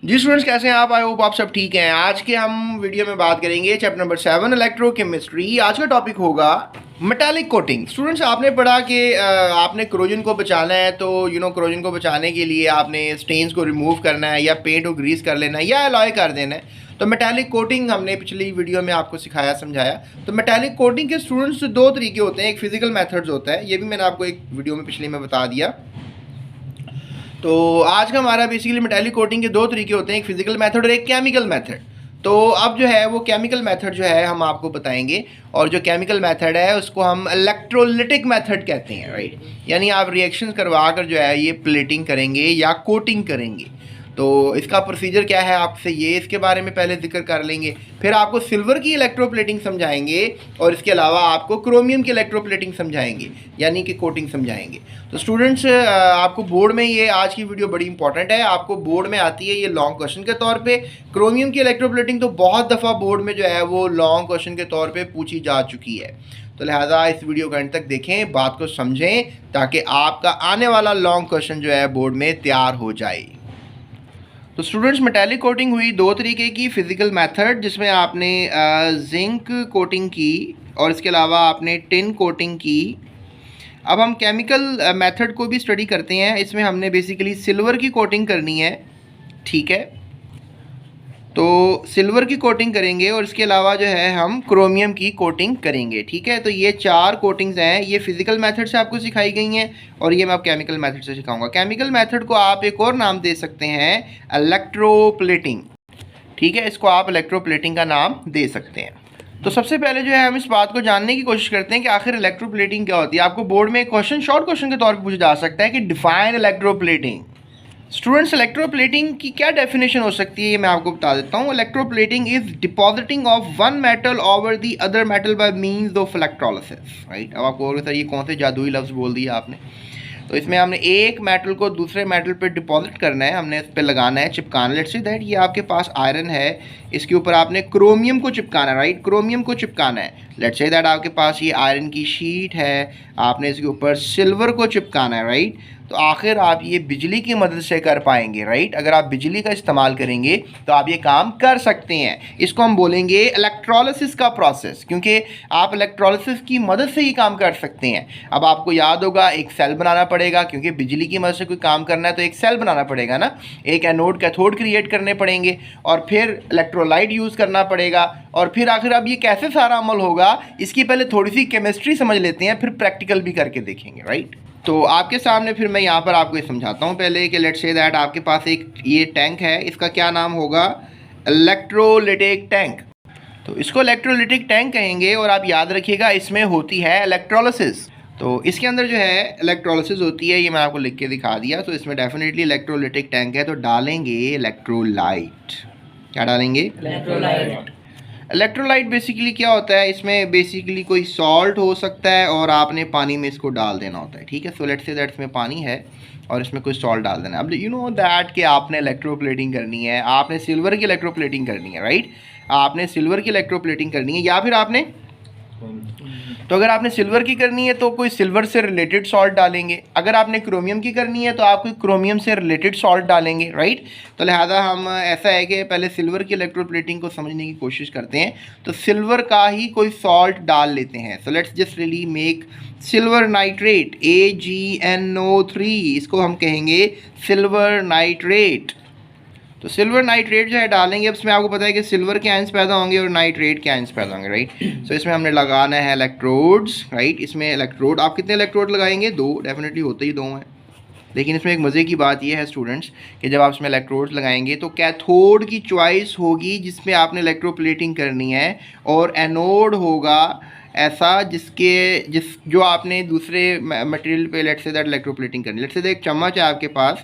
जी students, कैसे हैं आप? आई होप आप सब ठीक हैं। आज के हम वीडियो में बात करेंगे चैप्टर नंबर 7 इलेक्ट्रोकेमिस्ट्री। आज का टॉपिक होगा मेटालिक कोटिंग। स्टूडेंट्स, आपने पढ़ा कि आपने क्रोजन को बचाना है, तो क्रोजन को बचाने के लिए आपने स्टेन्स को रिमूव करना है या पेंट को ग्रीस कर लेना है या अलॉय कर देना है। तो मेटालिक कोटिंग हमने पिछली वीडियो में आपको सिखाया समझाया। तो मेटालिक कोटिंग के स्टूडेंट्स दो तरीके होते हैं, एक फिजिकल मेथड्स होता है, ये भी मैंने आपको एक वीडियो में पिछले में बता दिया। तो आज का हमारा बेसिकली मेटालिक कोटिंग के दो तरीके होते हैं, एक फिजिकल मेथड और एक केमिकल मेथड। तो अब जो है वो केमिकल मेथड जो है हम आपको बताएंगे, और जो केमिकल मेथड है उसको हम इलेक्ट्रोलिटिक मेथड कहते हैं, राइट। यानी आप रिएक्शंस करवा कर जो है ये प्लेटिंग करेंगे या कोटिंग करेंगे। तो इसका प्रोसीजर क्या है आपसे ये इसके बारे में पहले जिक्र कर लेंगे, फिर आपको सिल्वर की इलेक्ट्रोप्लेटिंग समझाएंगे और इसके अलावा आपको क्रोमियम की इलेक्ट्रोप्लेटिंग समझाएंगे, यानी कि कोटिंग समझाएंगे। तो स्टूडेंट्स, आपको बोर्ड में ये आज की वीडियो बड़ी इंपॉर्टेंट है, आपको बोर्ड में आती है ये लॉन्ग क्वेश्चन के तौर पे। क्रोमियम की इलेक्ट्रोप्लेटिंग तो बहुत दफ़ा बोर्ड में जो है वो लॉन्ग क्वेश्चन के तौर पर पूछी जा चुकी है। तो लिहाजा इस वीडियो को अंत तक देखें, बात को समझें, ताकि आपका आने वाला लॉन्ग क्वेश्चन जो है बोर्ड में तैयार हो जाए। तो स्टूडेंट्स, मेटालिक कोटिंग हुई दो तरीके की, फिजिकल मेथड जिसमें आपने जिंक कोटिंग की और इसके अलावा आपने टिन कोटिंग की। अब हम केमिकल मेथड को भी स्टडी करते हैं, इसमें हमने बेसिकली सिल्वर की कोटिंग करनी है, ठीक है। तो सिल्वर की कोटिंग करेंगे और इसके अलावा जो है हम क्रोमियम की कोटिंग करेंगे, ठीक है। तो ये चार कोटिंग्स हैं, ये फिजिकल मेथड से आपको सिखाई गई हैं और ये मैं आप केमिकल मेथड से सिखाऊंगा। केमिकल मेथड को आप एक और नाम दे सकते हैं इलेक्ट्रोप्लेटिंग, ठीक है। इसको आप इलेक्ट्रोप्लेटिंग का नाम दे सकते हैं। तो सबसे पहले जो है हम इस बात को जानने की कोशिश करते हैं कि आखिर इलेक्ट्रोप्लेटिंग क्या होती है। आपको बोर्ड में एक क्वेश्चन शॉर्ट क्वेश्चन के तौर पर पूछा जा सकता है कि डिफाइन इलेक्ट्रोप्लेटिंग। स्टूडेंट्स, इलेक्ट्रोप्लेटिंग की क्या डेफिनेशन हो सकती है ये मैं आपको बता देता हूँ। Electroplating is depositing of one metal over the other metal by means of electrolysis, right. अब आपको सर ये कौन से जादुई लफ्ज़ बोल दिया आपने। तो इसमें हमने एक मेटल को दूसरे मेटल पे डिपॉजिट करना है, हमने इस पे लगाना है, चिपकाना। लेट्स से दैट ये आपके पास आयरन है, इसके ऊपर आपने क्रोमियम को चिपकाना है, राइट। क्रोमियम को चिपकाना है। लेट्स से दैट आपके पास ये आयरन की शीट है, आपने इसके ऊपर सिल्वर को चिपकाना है, राइट। तो आखिर आप ये बिजली की मदद से कर पाएंगे, राइट। अगर आप बिजली का इस्तेमाल करेंगे तो आप ये काम कर सकते हैं। इसको हम बोलेंगे इलेक्ट्रोलिसिस का प्रोसेस, क्योंकि आप इलेक्ट्रोलिसिस की मदद से ही काम कर सकते हैं। अब आपको याद होगा एक सेल बनाना पड़ेगा, क्योंकि बिजली की मदद से कोई काम करना है तो एक सेल बनाना पड़ेगा ना, एक एनोड कैथोड क्रिएट करने पड़ेंगे और फिर इलेक्ट्रोलाइट यूज़ करना पड़ेगा, और फिर आखिर अब ये कैसे सारा अमल होगा इसकी पहले थोड़ी सी केमिस्ट्री समझ लेते हैं, फिर प्रैक्टिकल भी करके देखेंगे, राइट। तो आपके सामने फिर मैं यहाँ पर आपको ये समझाता हूँ पहले कि लेट्स से दैट आपके पास एक ये टैंक है, इसका क्या नाम होगा, इलेक्ट्रोलिटिक टैंक। तो इसको इलेक्ट्रोलिटिक टैंक कहेंगे और आप याद रखिएगा इसमें होती है इलेक्ट्रोलिसिस। तो इसके अंदर जो है इलेक्ट्रोलिसिस होती है, ये मैं आपको लिख के दिखा दिया। तो इसमें डेफिनेटली इलेक्ट्रोलिटिक टैंक है, तो डालेंगे इलेक्ट्रोलाइट। क्या डालेंगे? इलेक्ट्रोलाइट। इलेक्ट्रोलाइट बेसिकली क्या होता है, इसमें बेसिकली कोई सॉल्ट हो सकता है और आपने पानी में इसको डाल देना होता है, ठीक है। सो लेट्स से दैट इसमें पानी है और इसमें कोई सॉल्ट डाल देना है। अब यू नो दैट कि आपने इलेक्ट्रोप्लेटिंग करनी है, आपने सिल्वर की इलेक्ट्रोप्लेटिंग करनी है, राइट। आपने सिल्वर की इलेक्ट्रोप्लेटिंग करनी है, या फिर आपने तो अगर आपने सिल्वर की करनी है तो कोई सिल्वर से रिलेटेड सॉल्ट डालेंगे, अगर आपने क्रोमियम की करनी है तो आप कोई क्रोमियम से रिलेटेड सॉल्ट डालेंगे, राइट। तो लिहाजा हम ऐसा है कि पहले सिल्वर की इलेक्ट्रोप्लेटिंग को समझने की कोशिश करते हैं। तो सिल्वर का ही कोई सॉल्ट डाल लेते हैं। So let's just really make silver nitrate, AgNO3, इसको हम कहेंगे सिल्वर नाइट्रेट। तो सिल्वर नाइट्रेट जो है डालेंगे। अब इसमें आपको पता है कि सिल्वर के आयंस पैदा होंगे और नाइट्रेट के आयंस पैदा होंगे, राइट। सो इसमें हमने लगाना है इलेक्ट्रोड्स, राइट। इसमें इलेक्ट्रोड आप कितने इलेक्ट्रोड लगाएंगे? दो, डेफिनेटली होते ही दो हैं। लेकिन इसमें एक मज़े की बात यह है स्टूडेंट्स कि जब आप इसमें इलेक्ट्रोड्स लगाएंगे तो कैथोड की चॉइस होगी जिसमें आपने इलेक्ट्रोप्लेटिंग करनी है, और एनोड होगा ऐसा जो आपने दूसरे मटेरियल पे लेट्स से दैट इलेक्ट्रोप्लेटिंग करनी। लेट्स से दैट एक चम्मच है आपके पास,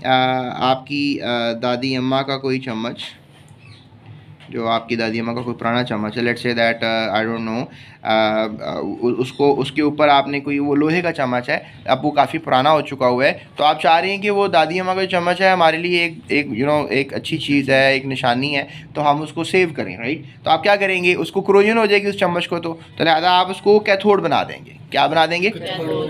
आपकी दादी अम्मा का कोई चम्मच, जो आपकी दादी अम्मा का कोई पुराना चम्मच है, let's say that I don't know, उसको उसके ऊपर आपने कोई वो लोहे का चम्मच है, अब वो काफ़ी पुराना हो चुका हुआ है, तो आप चाह रहे हैं कि वो दादी अम्मा का जो चम्मच है हमारे लिए एक अच्छी चीज़ है, एक निशानी है, तो हम उसको सेव करें, राइट। तो आप क्या करेंगे, उसको क्रोजन हो जाएगी उस चम्मच को, तो लिहाजा आप उसको कैथोड बना देंगे। क्या बना देंगे?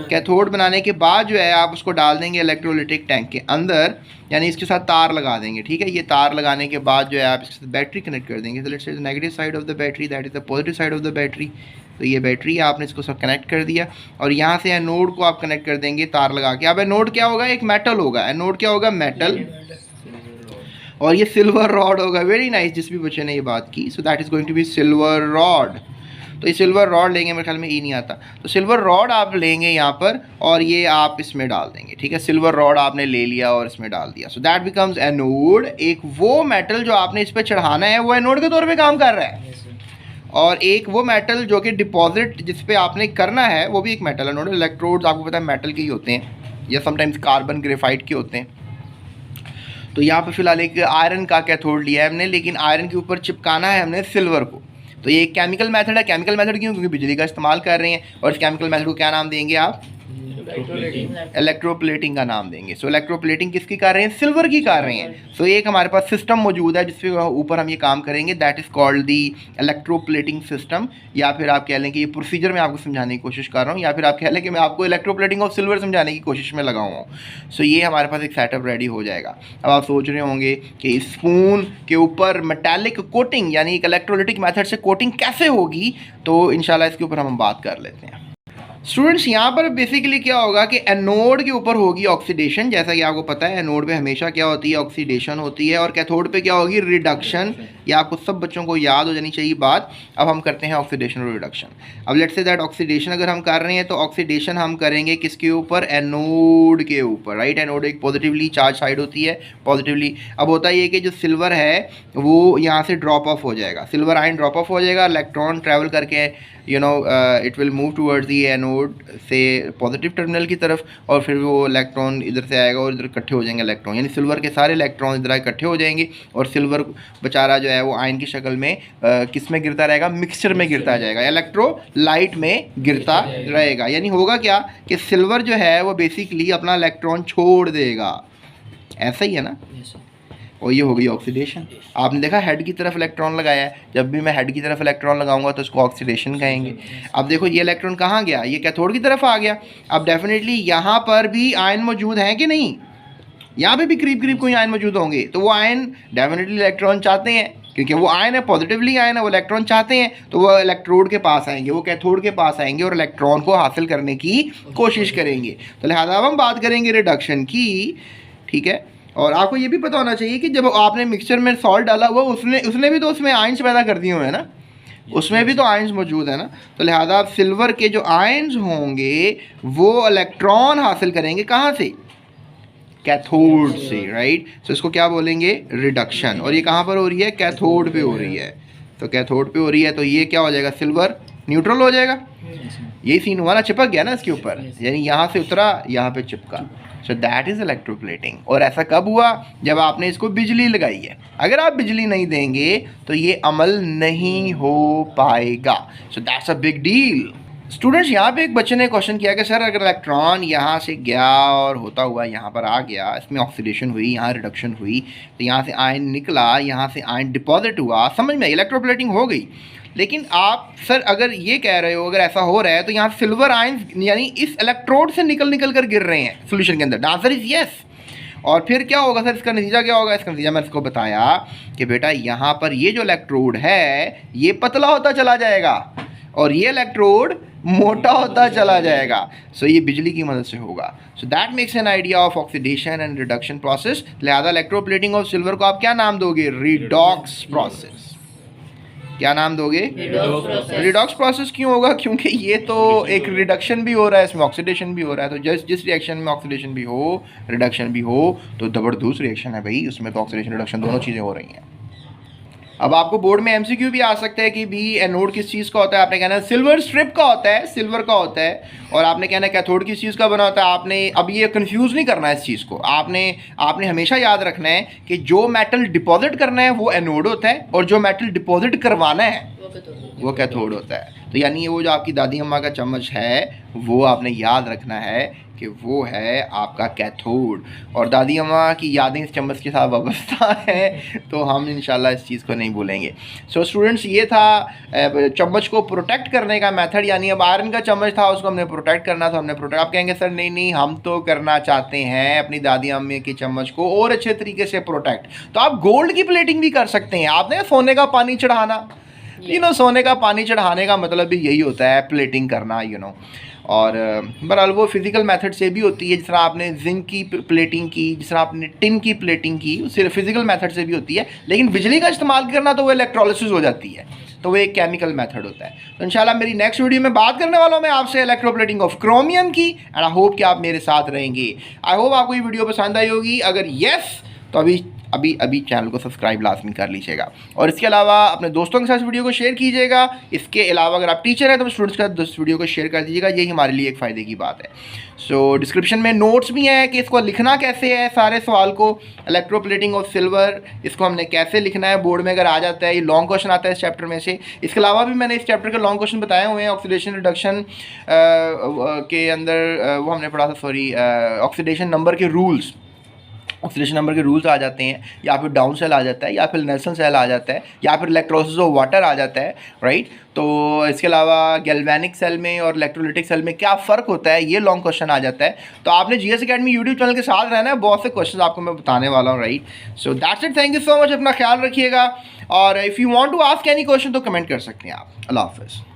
कैथोड बनाने के बाद जो है आप उसको डाल देंगे इलेक्ट्रोलिटिक टैंक के अंदर, यानी इसके साथ तार लगा देंगे, ठीक है। ये तार लगाने के बाद जो है आप इसके साथ बैटरी कनेक्ट कर देंगे। तो let's say negative side of the battery, that is the positive side of the battery. तो ये बैटरी है, आपने इसको सब कनेक्ट कर दिया और यहाँ से एनोड को आप कनेक्ट कर देंगे तार लगा के। अब एनोड क्या होगा, एक मेटल होगा। एनोड क्या होगा, मेटल, और ये सिल्वर रॉड होगा। वेरी नाइस, जिस भी बच्चे ने ये बात की। So that is going to be silver rod. तो ये सिल्वर रॉड लेंगे, मेरे ख्याल में ई नहीं आता, तो सिल्वर रॉड आप लेंगे यहाँ पर और ये आप इसमें डाल देंगे, ठीक है। सिल्वर रॉड आपने ले लिया और इसमें डाल दिया। So that becomes anode. एक वो मेटल जो आपने इस पर चढ़ाना है वो एनोड के तौर पे काम कर रहा है, और एक वो मेटल जो कि डिपॉजिट जिस पे आपने करना है वो भी एक मेटल एनोड। इलेक्ट्रोड्स आपको पता है मेटल के ही होते हैं या समटाइम्स कार्बन ग्रेफाइट के होते हैं। तो यहाँ पर फिलहाल एक आयरन का कैथोड लिया है हमने, लेकिन आयरन के ऊपर चिपकाना है हमने सिल्वर को। तो ये एक केमिकल मेथड है। केमिकल मेथड क्यों, क्योंकि बिजली का इस्तेमाल कर रहे हैं। और इस केमिकल मेथड को क्या नाम देंगे आप, इलेक्ट्रोप्लेटिंग का नाम देंगे। सो इलेक्ट्रोप्लेटिंग किसकी कर रहे हैं, सिल्वर की कर रहे हैं। सो एक हमारे पास सिस्टम मौजूद है जिसके ऊपर हम ये काम करेंगे, that is called the electroplating system. या फिर आप कह लें कि ये प्रोसीजर मैं आपको समझाने की कोशिश कर रहा हूँ, या फिर आप कह लें कि मैं आपको इलेक्ट्रोप्लेटिंग ऑफ सिल्वर समझाने की कोशिश में लगा हूँ। सो ये हमारे पास एक सेटअप रेडी हो जाएगा। अब आप सोच रहे होंगे कि स्पून के ऊपर मेटालिक कोटिंग यानी एक इलेक्ट्रोलिटिक मेथड से कोटिंग कैसे होगी, तो इंशाल्लाह इसके ऊपर हम बात कर लेते हैं। स्टूडेंट्स यहाँ पर बेसिकली क्या होगा कि एनोड के ऊपर होगी ऑक्सीडेशन। जैसा कि आपको पता है एनोड पे हमेशा क्या होती है, ऑक्सीडेशन होती है, और कैथोड पे क्या होगी, रिडक्शन। या आपको सब बच्चों को याद हो जानी चाहिए बात। अब हम करते हैं ऑक्सीडेशन और रिडक्शन। अब लेट्स से दैट ऑक्सीडेशन अगर हम कर रहे हैं तो ऑक्सीडेशन हम करेंगे किसके ऊपर, एनोड के ऊपर, राइट। एनोड एक पॉजिटिवली चार्ज साइड होती है, पॉजिटिवली। अब होता ये कि जो सिल्वर है वो यहाँ से ड्रॉप ऑफ हो जाएगा, सिल्वर आयन ड्रॉप ऑफ हो जाएगा, इलेक्ट्रॉन ट्रैवल करके it will move towards the anode से पॉजिटिव टर्मिनल की तरफ, और फिर वो इलेक्ट्रॉन इधर से आएगा और इधर इकट्ठे हो जाएंगे इलेक्ट्रॉन, यानी सिल्वर के सारे इलेक्ट्रॉन इधर इकट्ठे हो जाएंगे, और सिल्वर बेचारा जो है वो आयन की शक्ल में किस में गिरता रहेगा, मिक्सचर में गिरता जाएगा, इलेक्ट्रोलाइट में गिरता रहेगा। यानी होगा क्या कि सिल्वर जो है वो बेसिकली अपना इलेक्ट्रॉन छोड़ देगा, ऐसा ही है ना। और ये हो गई ऑक्सीडेशन। आपने देखा हेड की तरफ इलेक्ट्रॉन लगाया है, जब भी मैं हेड की तरफ इलेक्ट्रॉन लगाऊंगा तो इसको ऑक्सीडेशन कहेंगे। अब देखो ये इलेक्ट्रॉन कहाँ गया, ये कैथोड की तरफ आ गया। अब डेफिनेटली यहाँ पर भी आयन मौजूद हैं कि नहीं, यहाँ पे भी करीब करीब कोई आयन मौजूद होंगे, तो वो आयन डेफिनेटली इलेक्ट्रॉन चाहते हैं, क्योंकि वो आयन है, पॉजिटिवली आयन है, वो इलेक्ट्रॉन चाहते हैं, तो वो इलेक्ट्रोड के पास आएंगे, वो कैथोड के पास आएंगे और इलेक्ट्रॉन को हासिल करने की कोशिश करेंगे। तो लिहाजा अब हम बात करेंगे रिडक्शन की, ठीक है। और आपको ये भी पता होना चाहिए कि जब आपने मिक्सचर में सॉल्ट डाला हुआ उसने भी तो उसमें आयंस पैदा कर दिए हुए हैं ना, उसमें भी तो आयंस मौजूद है ना। तो लिहाजा सिल्वर के जो आयंस होंगे वो इलेक्ट्रॉन हासिल करेंगे कहाँ से, कैथोड से, राइट। तो इसको क्या बोलेंगे, रिडक्शन। और ये कहाँ पर हो रही है, कैथोड पे हो रही है। तो कैथोड पे हो रही है तो ये क्या हो जाएगा, सिल्वर न्यूट्रल हो जाएगा। यही सीन हुआ ना, चिपक गया ना इसके ऊपर, यानी यहाँ से उतरा यहाँ पे चिपका। सो दैट इज़ इलेक्ट्रोप्लेटिंग। और ऐसा कब हुआ, जब आपने इसको बिजली लगाई है। अगर आप बिजली नहीं देंगे तो ये अमल नहीं हो पाएगा। So that's a big deal. Students यहाँ पे एक बच्चे ने क्वेश्चन किया कि सर अगर इलेक्ट्रॉन यहाँ से गया और होता हुआ यहाँ पर आ गया, इसमें ऑक्सीडेशन हुई, यहाँ रिडक्शन हुई, तो यहाँ से आयन निकला, यहाँ से आयन डिपॉजिट हुआ, समझ में इलेक्ट्रोप्लेटिंग हो गई। लेकिन आप सर अगर ये कह रहे हो, अगर ऐसा हो रहा है तो यहाँ सिल्वर आयंस यानी इस इलेक्ट्रोड से निकल कर गिर रहे हैं सोल्यूशन के अंदर। Answer is yes. और फिर क्या होगा सर, इसका नतीजा क्या होगा, इसका नतीजा मैं इसको बताया कि बेटा यहाँ पर ये जो इलेक्ट्रोड है ये पतला होता चला जाएगा और ये इलेक्ट्रोड मोटा होता चला जाएगा। सो ये बिजली की मदद से होगा। So that makes an idea of oxidation and reduction process. लिहाजा इलेक्ट्रोप्लेटिंग ऑफ सिल्वर को आप क्या नाम दोगे, रिडॉक्स प्रोसेस। क्या नाम दोगे, रिडॉक्स प्रोसेस। क्यों होगा, क्योंकि ये तो एक रिडक्शन भी हो रहा है, इसमें ऑक्सीडेशन भी हो रहा है। तो जिस रिएक्शन में ऑक्सीडेशन भी हो, रिडक्शन भी हो, तो जबरदस्त रिएक्शन है भाई, उसमें तो ऑक्सीडेशन रिडक्शन दोनों चीज़ें हो रही हैं। अब आपको बोर्ड में एमसीक्यू भी आ सकता है कि भी एनोड किस चीज़ का होता है, आपने कहना है सिल्वर स्ट्रिप का होता है, सिल्वर का होता है, और आपने कहना है कैथोड किस चीज़ का बना होता है। आपने अब ये कंफ्यूज नहीं करना है इस चीज़ को, आपने हमेशा याद रखना है कि जो मेटल डिपॉजिट करना है वो एनोड होता है, और जो मेटल डिपॉजिट करवाना है वो कैथोड होता है। तो यानी ये वो जो आपकी दादी अम्मा का चम्मच है वो आपने याद रखना है कि वो है आपका कैथोड। और दादी अम्मा की यादें इस चम्मच के साथ वाबस्ता हैं, तो हम इंशाल्लाह इस चीज़ को नहीं भूलेंगे। सो स्टूडेंट्स, ये था चम्मच को प्रोटेक्ट करने का मेथड, यानी अब आयरन का चम्मच था उसको हमने प्रोटेक्ट करना था, हमने प्रोटेक्ट। आप कहेंगे सर नहीं हम तो करना चाहते हैं अपनी दादी अम्मी की चम्मच को और अच्छे तरीके से प्रोटेक्ट, तो आप गोल्ड की प्लेटिंग भी कर सकते हैं। आपने सोने का पानी चढ़ाना, सोने का पानी चढ़ाने का मतलब भी यही होता है, प्लेटिंग करना, और बहरहाल वो फिज़िकल मेथड से भी होती है। जिस तरह आपने जिंक की प्लेटिंग की, जिस तरह आपने टिन की प्लेटिंग की, सिर्फ फिज़िकल मेथड से भी होती है। लेकिन बिजली का इस्तेमाल करना तो वो इलेक्ट्रोलिसिस हो जाती है, तो वो एक केमिकल मेथड होता है। तो इंशाल्लाह मेरी नेक्स्ट वीडियो में बात करने वाला हूँ मैं आपसे इलेक्ट्रोप्लेटिंग ऑफ क्रोमियम की, एंड आई होप कि आप मेरे साथ रहेंगे। आई होप आपको ये वीडियो पसंद आई होगी। अगर येस तो अभी चैनल को सब्सक्राइब लाजमी कर लीजिएगा, और इसके अलावा अपने दोस्तों के साथ इस वीडियो को शेयर कीजिएगा। इसके अलावा अगर आप टीचर हैं तो स्टूडेंट्स के साथ इस वीडियो को शेयर कर दीजिएगा, यही हमारे लिए एक फ़ायदे की बात है। सो डिस्क्रिप्शन में नोट्स भी हैं कि इसको लिखना कैसे है, सारे सवाल को इलेक्ट्रोप्लेटिंग ऑफ सिल्वर इसको हमने कैसे लिखना है, बोर्ड में अगर आ जाता है, ये लॉन्ग क्वेश्चन आता है इस चैप्टर में से। इसके अलावा भी मैंने इस चैप्टर के लॉन्ग क्वेश्चन बताए हुए हैं। ऑक्सीडेशन रिडक्शन के अंदर वो हमने पढ़ा था, सॉरी, ऑक्सीडेशन नंबर के रूल्स, ऑक्सीडेशन नंबर के रूल्स आ जाते हैं, या फिर डाउन सेल आ जाता है, या फिर नेल्सन सेल आ जाता है, या फिर इलेक्ट्रोलिसिस ऑफ वाटर आ जाता है, राइट। तो इसके अलावा गैल्वेनिक सेल में और इलेक्ट्रोलिटिक सेल में क्या फ़र्क होता है, ये लॉन्ग क्वेश्चन आ जाता है। तो आपने जीएस अकेडमी यूट्यूब चैनल के साथ रहना है, बहुत से क्वेश्चन आपको मैं बताने वाला हूँ, right. So that's it, thank you so much, अपना ख्याल रखिएगा, और if you want to ask any question तो कमेंट कर सकते हैं आप। अल्लाह हाफ़िज़।